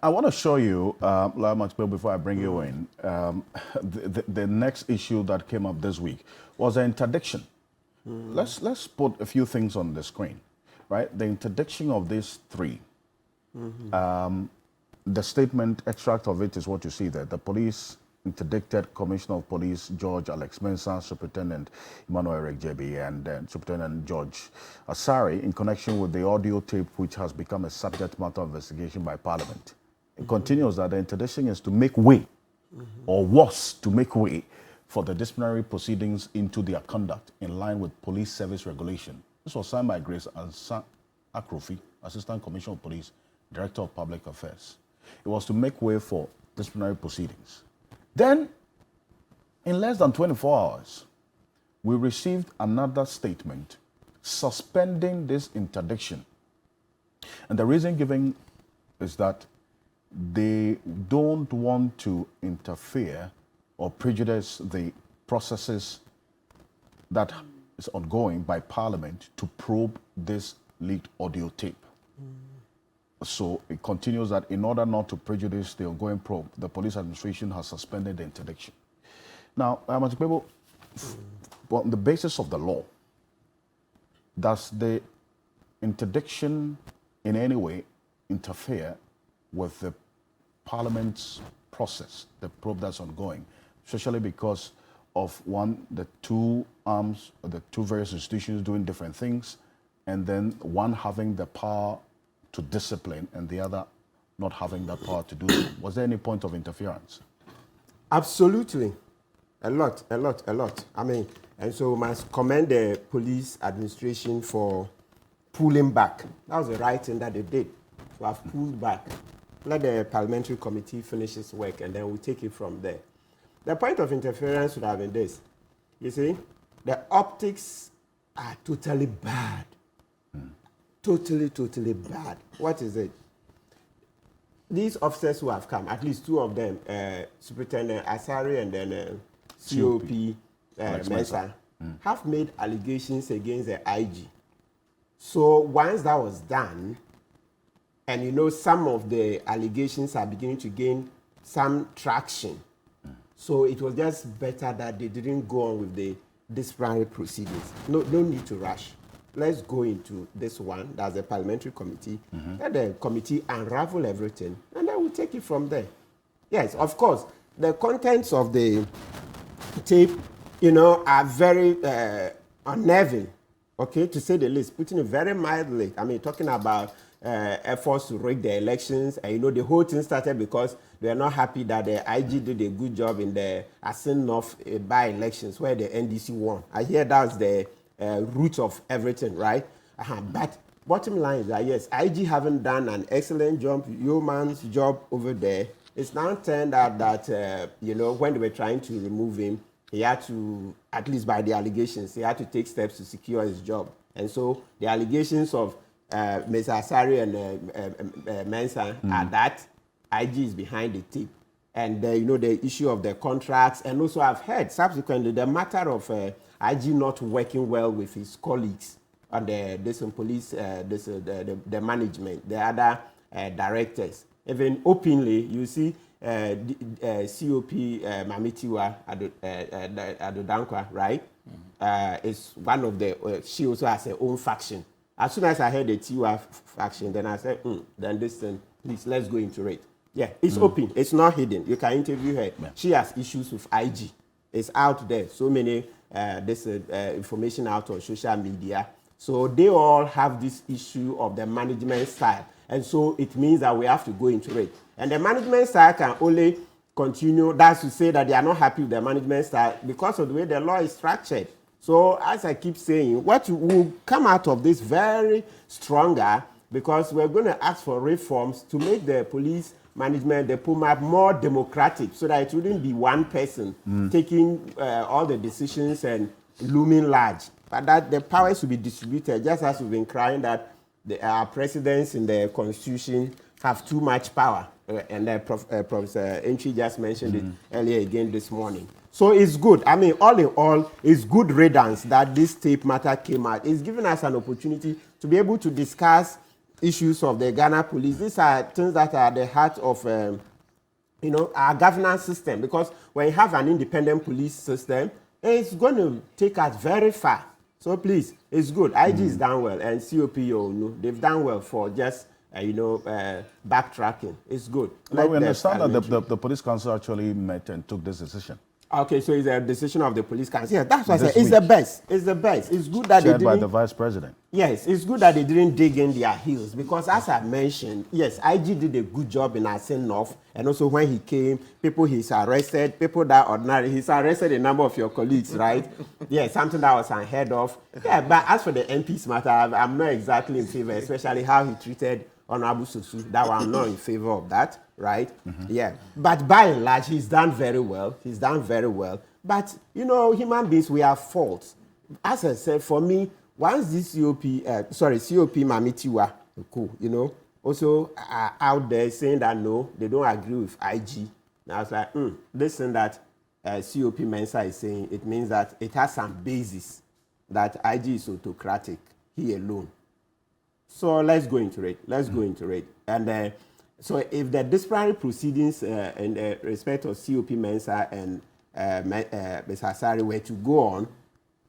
I want to show you, Kpebu, before I bring you in, the next issue that came up this week was the interdiction. Let's put a few things on the screen, right? The interdiction of these three. The statement extract of it is what you see there. The police interdicted Commissioner of Police George Alex Mensah, Superintendent Emmanuel Eric JB, and Superintendent George Asari in connection with the audio tape which has become a subject matter of investigation by Parliament. It continues that the interdiction is to make way, or was to make way, for the disciplinary proceedings into their conduct in line with police service regulation. This was signed by Grace Akrofi, Assistant Commissioner of Police, Director of Public Affairs. It was to make way for disciplinary proceedings. Then, in less than 24 hours, we received another statement suspending this interdiction. And the reason given is that they don't want to interfere or prejudice the processes that is ongoing by Parliament to probe this leaked audio tape. So it continues that in order not to prejudice the ongoing probe, the police administration has suspended the interdiction. Now, Kpebu, on the basis of the law, does the interdiction in any way interfere with the Parliament's process, the probe that's ongoing, especially because of the two arms, the two various institutions doing different things, and then one having the power to discipline and the other not having that power to do so? Was there any point of interference? Absolutely. A lot. I mean, and so we must commend the police administration for pulling back. That was the right thing that they did. To have pulled back. Let the parliamentary committee finish its work and then we'll take it from there. The point of interference would have been this. You see, the optics are totally bad. Totally bad. What is it? These officers who have come, at least two of them, Superintendent Asari and then COP Mensah, have made allegations against the IG. So once that was done, and you know some of the allegations are beginning to gain some traction, so it was just better that they didn't go on with the disciplinary proceedings. No need to rush. Let's go into this one, that's the parliamentary committee. Let the committee unravel everything, and then we'll take it from there. Yes, of course, the contents of the tape, you know, are very unnerving, okay, to say the least, putting it very mildly. I mean, talking about efforts to rig the elections, and you know, the whole thing started because they are not happy that the IG did a good job in the Asin North by-elections where the NDC won. I hear that's the root of everything, right? But bottom line is that yes, IG haven't done an excellent job, Yeoman's job over there. It's now turned out that, you know, when they were trying to remove him, he had to, at least by the allegations, he had to take steps to secure his job. And so the allegations of Mr. Asari and Mensah are that IG is behind the tape. And, you know, the issue of the contracts, and also I've heard subsequently the matter of IG not working well with his colleagues and the police, the management, the other directors. Even openly, you see COP Mamitiwa Adodankwa, right? Is one of the, she also has her own faction. As soon as I heard the Tiwa faction, then I said, then this thing, please, let's go into it. Yeah, it's open. It's not hidden. You can interview her. Yeah. She has issues with IG. It's out there. So many information out on social media. So they all have this issue of the management style. And so it means that we have to go into it. And the management style can only continue. That's to say that they are not happy with the management style because of the way the law is structured. So as I keep saying, what will come out of this very stronger, because we're going to ask for reforms to make the police management, the PUMA, more democratic, so that it wouldn't be one person taking all the decisions and looming large, but that the powers will be distributed, just as we've been crying that our presidents in the constitution have too much power. And Professor Entry just mentioned it earlier again this morning. So it's good. I mean, all in all, it's good riddance that this tape matter came out. It's given us an opportunity to be able to discuss issues of the Ghana police. These are things that are at the heart of our governance system, because when you have an independent police system, it's going to take us very far. So please, it's good. IG is done well, and COP, they've done well for just backtracking. It's good. Well, we understand that the police council actually met and took this decision. Okay, so it's a decision of the police council. Yeah, that's why I said it's the best. It's the best. It's good that chaired by the vice president. Yes, it's good that they didn't dig in their heels, because as I mentioned, yes, IG did a good job in Asen North, and also when he came, people he's arrested, people that ordinary, he's arrested a number of your colleagues, right? Yeah, something that was unheard of. Yeah, but as for the MP's matter, I'm not exactly in favor, especially how he treated Honorable Susu. That one, I'm not in favor of that, right? Yeah, but by and large, he's done very well. He's done very well. But, human beings, we have faults. As I said, for me, once this COP Mamitiwa, also out there saying that no, they don't agree with IG. And I was like, this thing that COP Mensa is saying, it means that it has some basis that IG is autocratic, he alone. So let's go into it. And so if the disciplinary proceedings in respect of COP Mensa and Ms. Asare were to go on,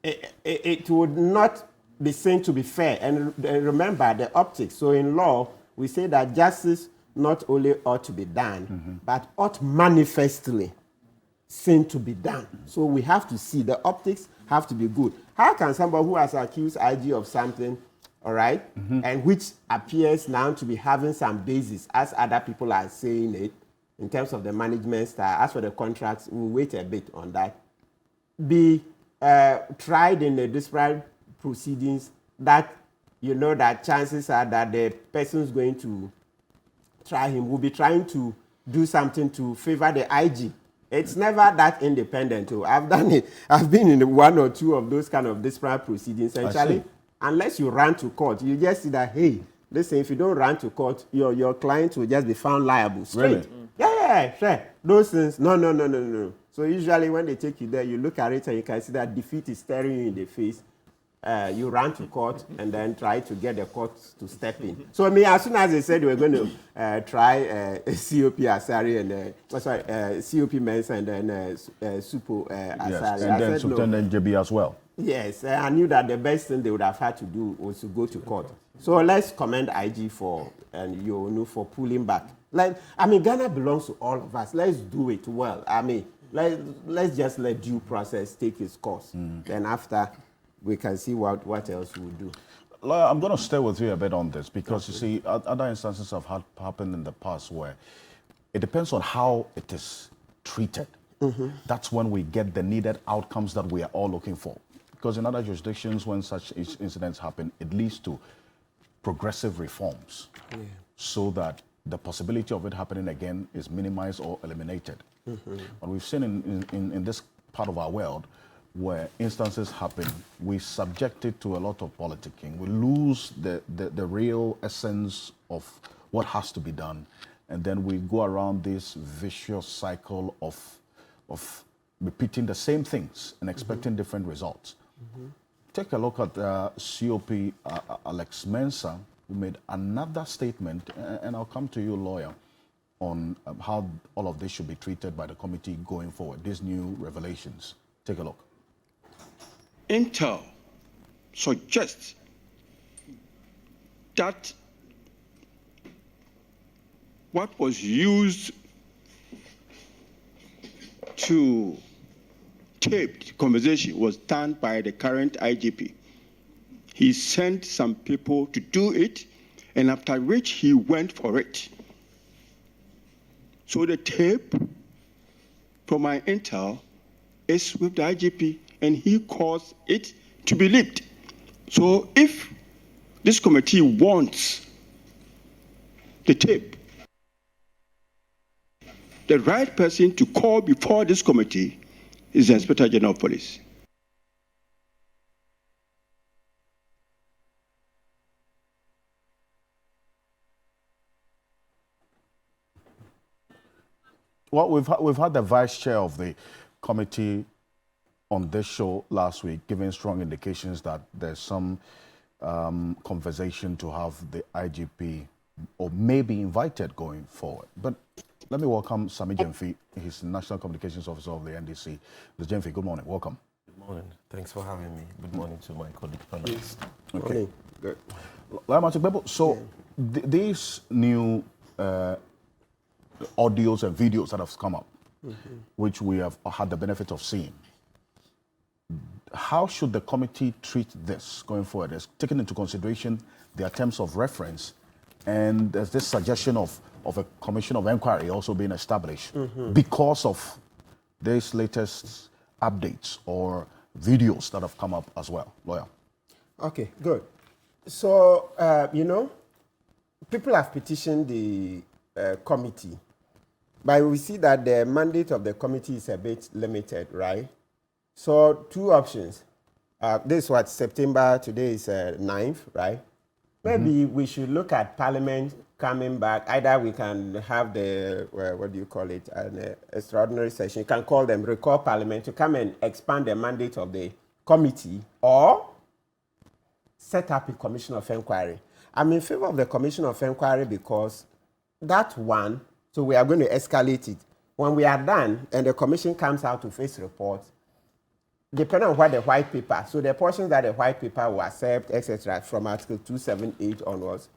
it would not be seen to be fair. And remember the optics. So in law, we say that justice not only ought to be done, but ought manifestly seen to be done. So we have to see the optics have to be good. How can somebody who has accused IG of something, all right, and which appears now to be having some basis, as other people are saying it, in terms of the management style, as for the contracts, we'll wait a bit on that, be tried in the disparate proceedings that, that chances are that the person's going to try him will be trying to do something to favor the IG. It's never that independent. I've done it. I've been in one or two of those kind of disparate proceedings. Essentially, unless you run to court, you just see that, hey, listen, if you don't run to court, your client will just be found liable. Straight. Really? Yeah, sure. Those things, no. So usually when they take you there, you look at it and you can see that defeat is staring you in the face. You run to court and then try to get the court to step in. So as soon as they said they were going to try COP Asare and COP Mensa and then Supo Asare, yes, and then Superintendent JB as well. Yes, I knew that the best thing they would have had to do was to go to court. So let's commend IG for pulling back. Ghana belongs to all of us. Let's do it well. Let's just let due process take its course. Then after, we can see what else we'll do. I'm going to stay with you a bit on this, because you see, other instances have happened in the past where it depends on how it is treated. That's when we get the needed outcomes that we are all looking for. Because in other jurisdictions, when such incidents happen, it leads to progressive reforms, so that the possibility of it happening again is minimized or eliminated. But we've seen in this part of our world, where instances happen, we subject it to a lot of politicking. We lose the real essence of what has to be done, and then we go around this vicious cycle of repeating the same things and expecting different results. Take a look at COP Alex Mensah, who made another statement, and I'll come to you, lawyer, on how all of this should be treated by the committee going forward, these new revelations. Take a look. Intel suggests that what was used to tape the conversation was done by the current IGP. He sent some people to do it, and after which he went for it. So the tape from my intel is with the IGP, and he caused it to be leaked. So if this committee wants the tape, the right person to call before this committee is the Inspector General of Police. Well, we've had the vice chair of the committee on this show last week, giving strong indications that there's some conversation to have the IGP or maybe invited going forward. But let me welcome Sami Jemfi. He's National Communications Officer of the NDC. Mr. Jemfi, good morning. Welcome. Good morning. Thanks for having me. Good morning to my colleague panelists. Okay. Good. Kpebu, so these new audios and videos that have come up, which we have had the benefit of seeing, how should the committee treat this going forward? It's taken into consideration their terms of reference, and there's this suggestion of a commission of inquiry also being established because of these latest updates or videos that have come up as well. Lawyer. Okay, good. So, people have petitioned the committee, but we see that the mandate of the committee is a bit limited, right? So, two options. This is what, September, today is 9th, right? Maybe we should look at Parliament coming back. Either we can have the, what do you call it, an extraordinary session. You can call them, recall Parliament to come and expand the mandate of the committee, or set up a commission of inquiry. I'm in favor of the commission of inquiry because that one, so we are going to escalate it. When we are done and the commission comes out with its report, depending on what the white paper, so the portions that the white paper will accept, etc., from Article 278 onwards,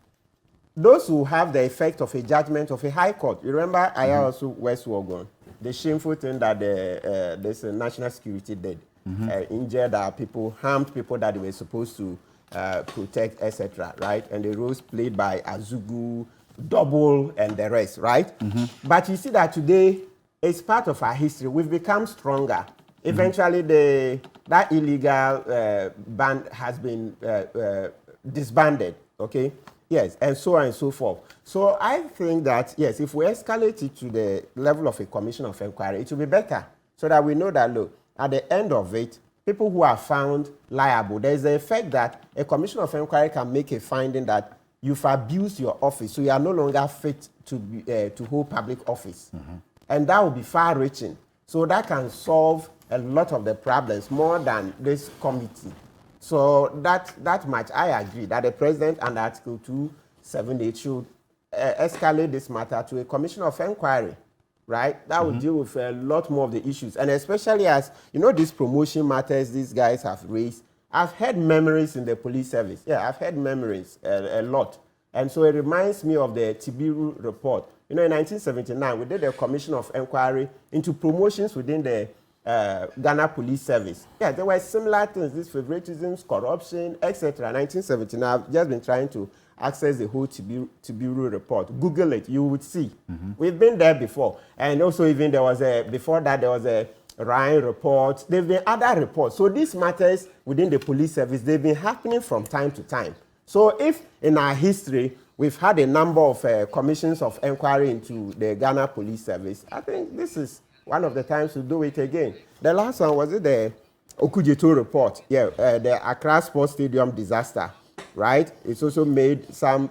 those who have the effect of a judgment of a high court. You remember, I also West Wogon, the shameful thing that this national security did, injured our people, harmed people that they were supposed to protect, etc., right? And the roles played by Azugu, Double, and the rest, right? But you see that today, it's part of our history. We've become stronger. Eventually, that illegal band has been disbanded, okay? Yes, and so on and so forth. So I think that, yes, if we escalate it to the level of a commission of inquiry, it will be better, so that we know that, look, at the end of it, people who are found liable, there's the effect that a commission of inquiry can make a finding that you've abused your office, so you are no longer fit to hold public office. And that will be far-reaching. So that can solve a lot of the problems more than this committee. So that much I agree that the president under Article 278 should escalate this matter to a commission of inquiry, right? That will deal with a lot more of the issues. And especially as, these promotion matters these guys have raised, I've had memories in the police service. Yeah, I've had memories a lot. And so it reminds me of the Kpebu report. In 1979, we did a commission of inquiry into promotions within the Ghana Police Service. Yeah, there were similar things, these favoritisms, corruption, etc. 1979, I've just been trying to access the whole Kpebu report. Google it, you would see. We've been there before. And also even before that, there was a Ryan report. There have been other reports. So these matters within the police service, they've been happening from time to time. So if in our history, we've had a number of commissions of inquiry into the Ghana Police Service, I think this is one of the times to do it again. The last one was the Okujeto report. Yeah, the Accra Sports Stadium disaster, right? It's also made some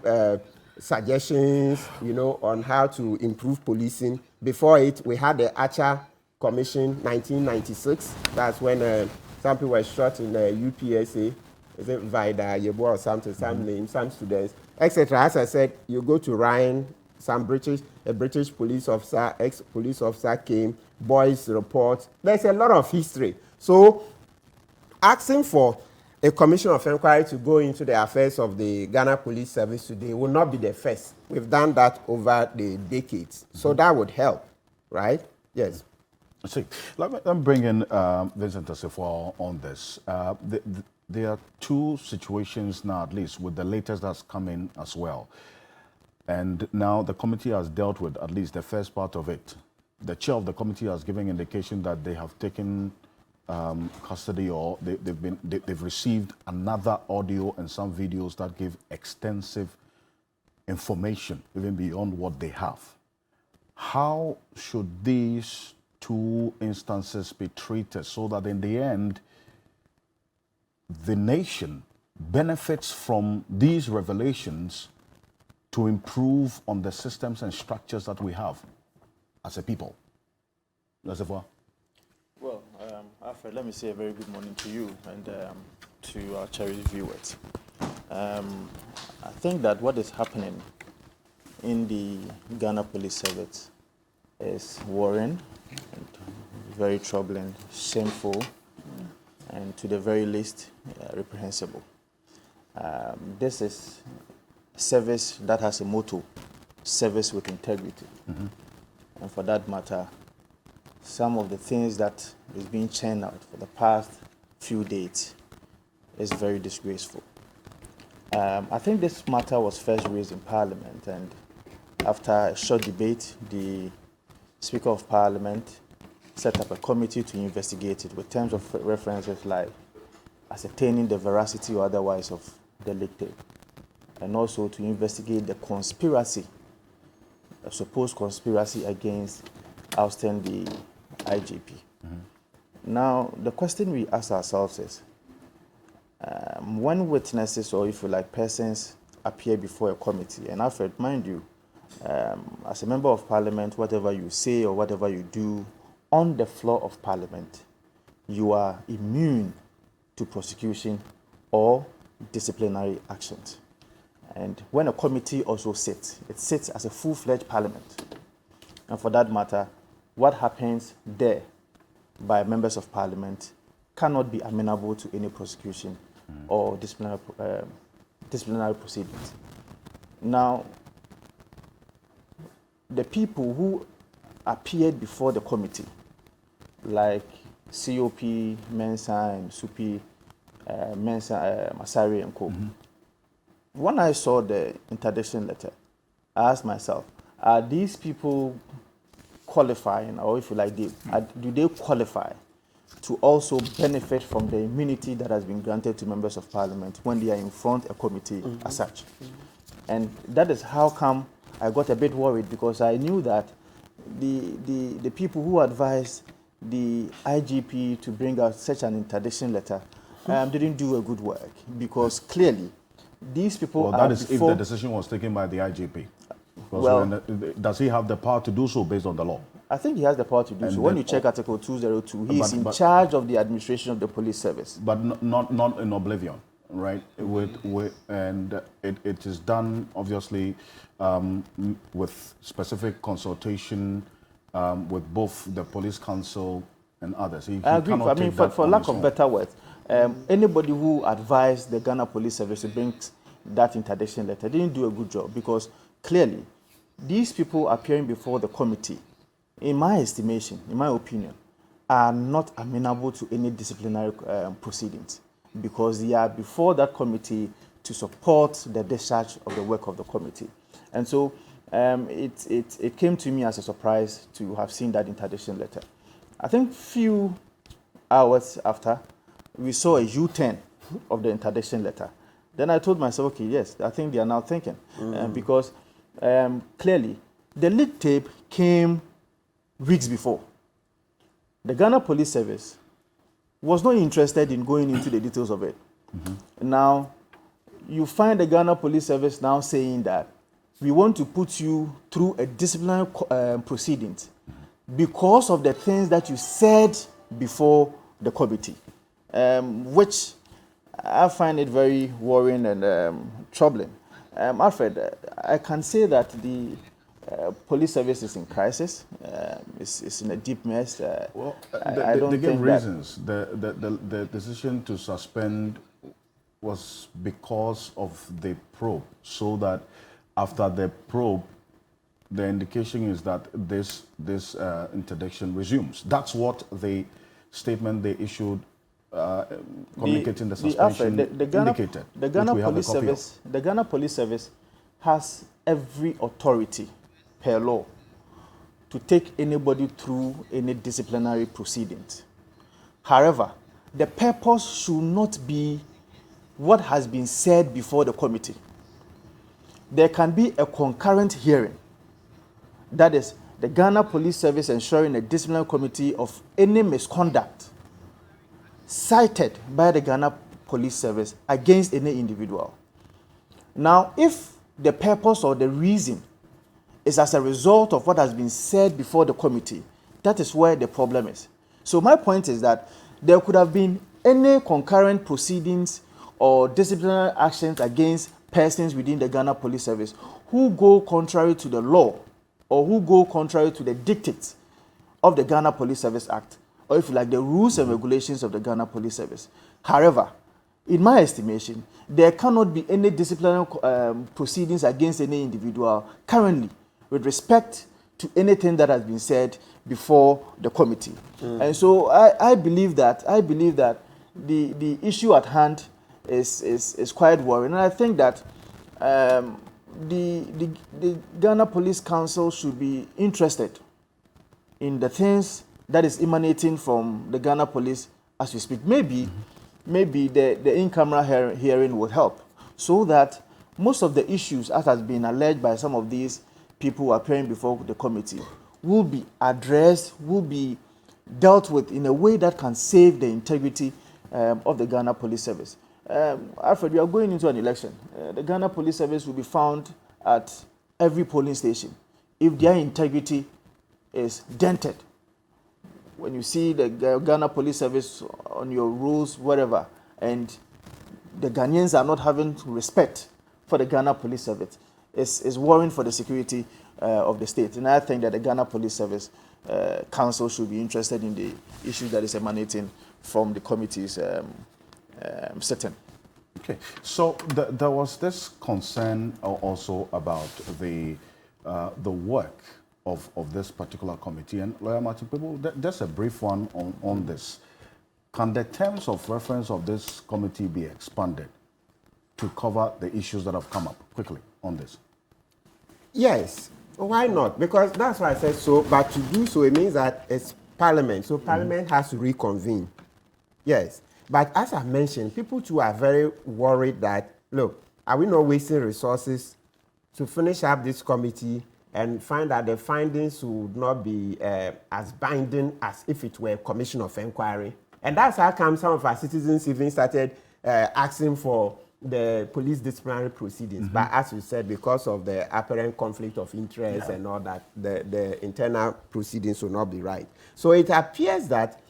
suggestions, on how to improve policing. Before it, we had the Archer Commission, 1996. That's when some people were shot in UPSA. Is it Vida, Yebo or something, some names, some students, etc. As I said, you go to Ryan, a British police officer, ex-police officer came, Boy's report. There's a lot of history. So asking for a commission of inquiry to go into the affairs of the Ghana Police Service today will not be the first. We've done that over the decades. So that would help, right? Yes. See, let me bring in Vincent Asifo on this. There are two situations now, at least, with the latest that's come in as well. And now the committee has dealt with at least the first part of it. The chair of the committee has given indication that they have taken custody, or they've received another audio and some videos that give extensive information, even beyond what they have. How should these two instances be treated so that in the end, the nation benefits from these revelations to improve on the systems and structures that we have as a people? Well, Alfred, let me say a very good morning to you and to our cherished viewers. I think that what is happening in the Ghana Police Service is worrying, and very troubling, shameful, and to the very least, reprehensible. This is a service that has a motto, service with integrity. And for that matter, some of the things that is being churned out for the past few days is very disgraceful. I think this matter was first raised in Parliament, and after a short debate, the Speaker of Parliament set up a committee to investigate it with terms of references like ascertaining the veracity or otherwise of the leaked tape, and also to investigate the conspiracy, a supposed conspiracy against ousting the IGP. Now, the question we ask ourselves is, when witnesses, or if you like, persons appear before a committee, and Alfred, mind you, as a member of Parliament, whatever you say or whatever you do on the floor of Parliament, you are immune to prosecution or disciplinary actions. And when a committee also sits, it sits as a full-fledged Parliament. And for that matter, what happens there by members of Parliament cannot be amenable to any prosecution or disciplinary proceedings. Now, the people who appeared before the committee, like COP, Mensah, and Supi, Mensah, Masari, and Co. When I saw the interdiction letter, I asked myself, are these people qualifying, or if you like, do they qualify to also benefit from the immunity that has been granted to members of Parliament when they are in front of a committee as such? And that is how come I got a bit worried, because I knew that the people who advised the IGP to bring out such an interdiction letter didn't do a good work, because clearly these people well, that is if the decision was taken by the IGP. Well, does he have the power to do so based on the law? I think he has the power to do so. When you check Article 202, he is in charge of the administration of the police service. But not in oblivion, right? And it is done, obviously, with specific consultation with both the police council and others. I agree. I mean, for lack of better words, anybody who advised the Ghana Police Service to bring that interdiction letter didn't do a good job, because clearly these people appearing before the committee, in my estimation, in my opinion, are not amenable to any disciplinary proceedings, because they are before that committee to support the discharge of the work of the committee. And so it came to me as a surprise to have seen that interdiction letter. I think few hours after, we saw a U-turn of the interdiction letter. Then I told myself, okay, yes, I think they are now thinking. Because clearly, the leaked tape came weeks before. The Ghana Police Service was not interested in going into the details of it. Now, you find the Ghana Police Service now saying that we want to put you through a disciplinary proceedings because of the things that you said before the committee, which I find it very worrying and troubling. Alfred, I can say that the police service is in crisis. It's in a deep mess. Well, I don't they think give reasons. The decision to suspend was because of the probe, so that after the probe, the indication is that this interdiction resumes. That's what the statement they issued communicating the suspension indicated. The Ghana Police Service has every authority per law to take anybody through any disciplinary proceedings. However, the purpose should not be what has been said before the committee. There can be a concurrent hearing. That is, the Ghana Police Service ensuring a disciplinary committee of any misconduct cited by the Ghana Police Service against any individual. Now, if the purpose or the reason is as a result of what has been said before the committee, that is where the problem is. So my point is that there could have been any concurrent proceedings or disciplinary actions against persons within the Ghana Police Service who go contrary to the law or who go contrary to the dictates of the Ghana Police Service Act, or if you like, the rules and regulations of the Ghana Police Service. However, in my estimation, there cannot be any disciplinary proceedings against any individual currently with respect to anything that has been said before the committee. And so I believe that the issue at hand is quite worrying. And I think that the Ghana Police Council should be interested in the things that is emanating from the Ghana Police as we speak. Maybe the in-camera hearing will help, so that most of the issues, as has been alleged by some of these people appearing before the committee, will be addressed, will be dealt with in a way that can save the integrity of the Ghana Police Service. Alfred, we are going into an election. The Ghana Police Service will be found at every polling station. If their integrity is dented, when you see the Ghana Police Service on your rules, whatever, and the Ghanaians are not having respect for the Ghana Police Service, is worrying for the security of the state. And I think that the Ghana Police Service Council should be interested in the issues that is emanating from the committee's sitting. Okay, so there was this concern also about the work of this particular committee. And Lawyer Martin Kpebu, just a brief one on this. Can the terms of reference of this committee be expanded to cover the issues that have come up quickly on this? Yes. Why not? Because that's why I said so. But to do so, it means that it's Parliament. So Parliament has to reconvene. Yes. But as I mentioned, people too are very worried that, look, are we not wasting resources to finish up this committee and find that the findings would not be as binding as if it were a commission of inquiry? And that's how come some of our citizens even started asking for the police disciplinary proceedings. But as you said, because of the apparent conflict of interest and all that, the internal proceedings will not be right. So it appears that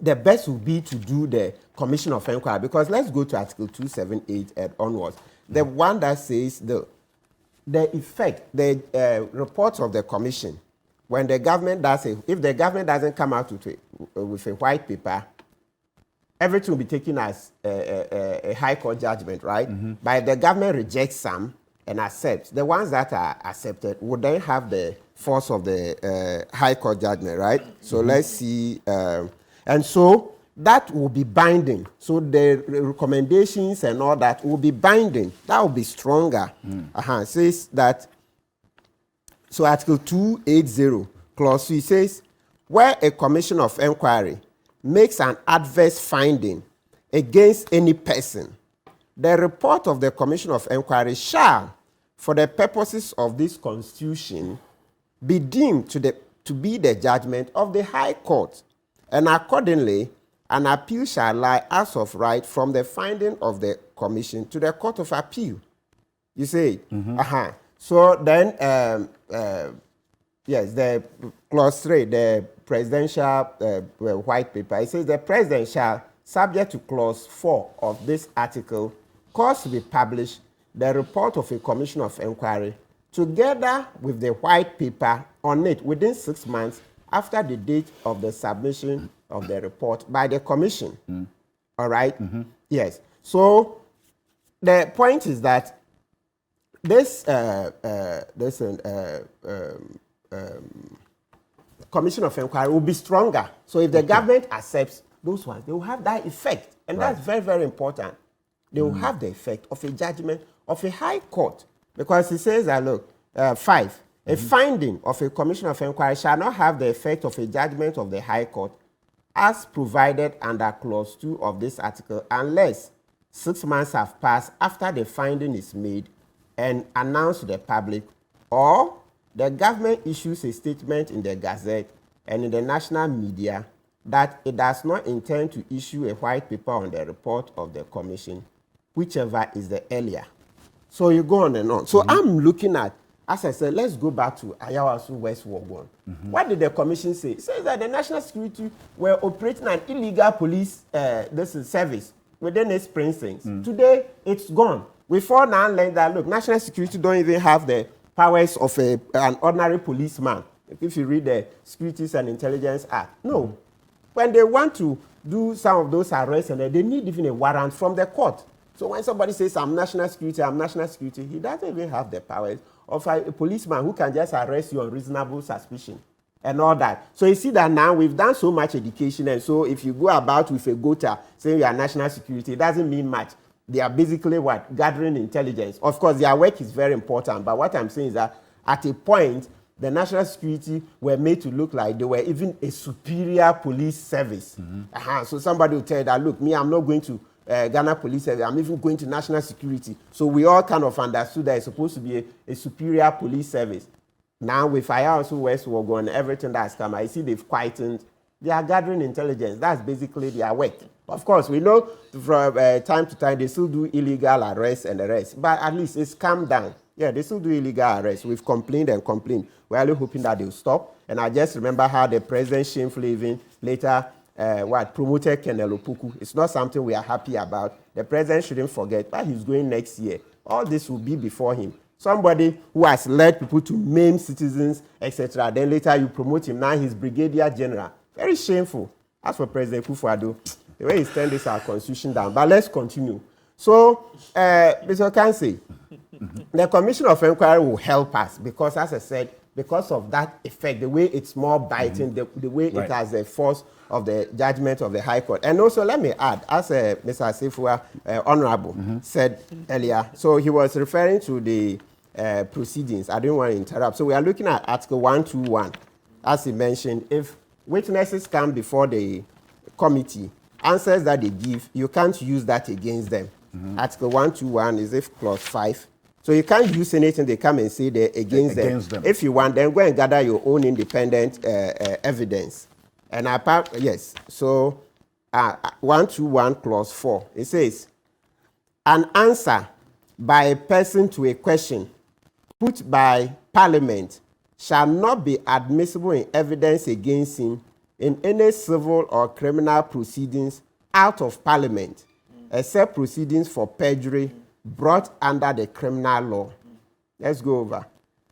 the best would be to do the commission of inquiry, because let's go to Article 278 and onwards. The one that says the effect, the reports of the commission, when the government does it, if the government doesn't come out with a white paper, everything will be taken as a high court judgment, right? But if the government rejects some and accepts, the ones that are accepted would then have the force of the high court judgment, right? So let's see. And so that will be binding. So the recommendations and all that will be binding. That will be stronger. It says that, so Article 280, Clause 3 says, where a commission of inquiry makes an adverse finding against any person, the report of the commission of inquiry shall, for the purposes of this constitution, be deemed to be the judgment of the High Court, and accordingly, an appeal shall lie as of right from the finding of the commission to the Court of Appeal. You see? So then, yes, the Clause 3, the presidential white paper, it says the president shall, subject to Clause 4 of this article, cause to be published the report of a commission of inquiry together with the white paper on it within 6 months after the date of the submission of the report by the commission. All right? Yes. So the point is that this commission of inquiry will be stronger. So if the government accepts those ones, they will have that effect. And that's very, very important. They will have the effect of a judgment of a high court. Because it says that, look, 5, a finding of a commission of inquiry shall not have the effect of a judgment of the High Court as provided under Clause 2 of this article, unless 6 months have passed after the finding is made and announced to the public, or the government issues a statement in the Gazette and in the national media that it does not intend to issue a white paper on the report of the commission, whichever is the earlier. So you go on and on. So I'm looking at, as I said, let's go back to Ayawasu West War 1. What did the commission say? It says that the national security were operating an illegal police service within its precincts. Today, it's gone. We fall now learn that, look, national security don't even have the powers of an ordinary policeman. If you read the Securities and Intelligence Act. No. When they want to do some of those arrests, and they need even a warrant from the court. So when somebody says, I'm national security, he doesn't even have the powers of a policeman who can just arrest you on reasonable suspicion and all that. So you see that now we've done so much education, and so if you go about with a gota saying you are national security, it doesn't mean much. They are basically what? Gathering intelligence. Of course, their work is very important, but what I'm saying is that at a point, the national security were made to look like they were even a superior police service. So somebody will tell you that, look, me, I'm not going to Ghana Police Service, I'm even going to national security. So we all kind of understood that it's supposed to be a superior police service. Now with Fire also West Wogo and everything that's come, I see they've quietened. They are gathering intelligence. That's basically their work. Of course, we know from time to time they still do illegal arrests and arrests, but at least it's calmed down. Yeah, they still do illegal arrests. We've complained and complained. We're only hoping that they'll stop. And I just remember how the president shamefully even later promoted Kenelo Puku. It's not something we are happy about. The president shouldn't forget that he's going next year. All this will be before him. Somebody who has led people to maim citizens, etc. Then later you promote him. Now he's brigadier general. Very shameful. As for President Kufuor, the way he's turned this our constitution down. But let's continue. So, Mr. Kansi, the Commission of Inquiry will help us because, as I said, because of that effect, the way it's more biting, the way it has the force of the judgment of the High Court. And also, let me add, as Mr. Asifua, Honorable, said earlier, so he was referring to the proceedings. I didn't want to interrupt. So we are looking at Article 121. As he mentioned, if witnesses come before the committee, answers that they give, you can't use that against them. Article 121 is if clause 5. So you can't use anything they come and say they're against them. If you want, then go and gather your own independent evidence. And apart, yes, so 121 clause 4, it says, an answer by a person to a question put by Parliament shall not be admissible in evidence against him in any civil or criminal proceedings out of Parliament, except proceedings for perjury brought under the criminal law. Let's go over.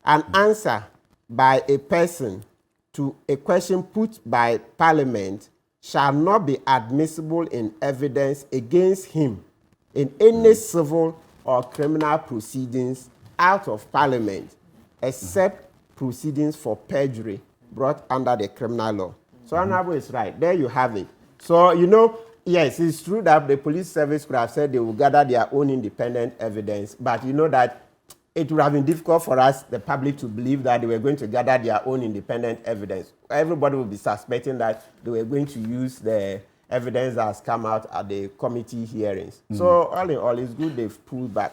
An answer by a person to a question put by Parliament shall not be admissible in evidence against him in any civil or criminal proceedings out of Parliament, except proceedings for perjury brought under the criminal law. So Honorable is right. There you have it. So, you know, yes, it's true that the police service could have said they will gather their own independent evidence, but you know that it would have been difficult for us, the public, to believe that they were going to gather their own independent evidence. Everybody will be suspecting that they were going to use the evidence that has come out at the committee hearings. So all in all, it's good they've pulled back.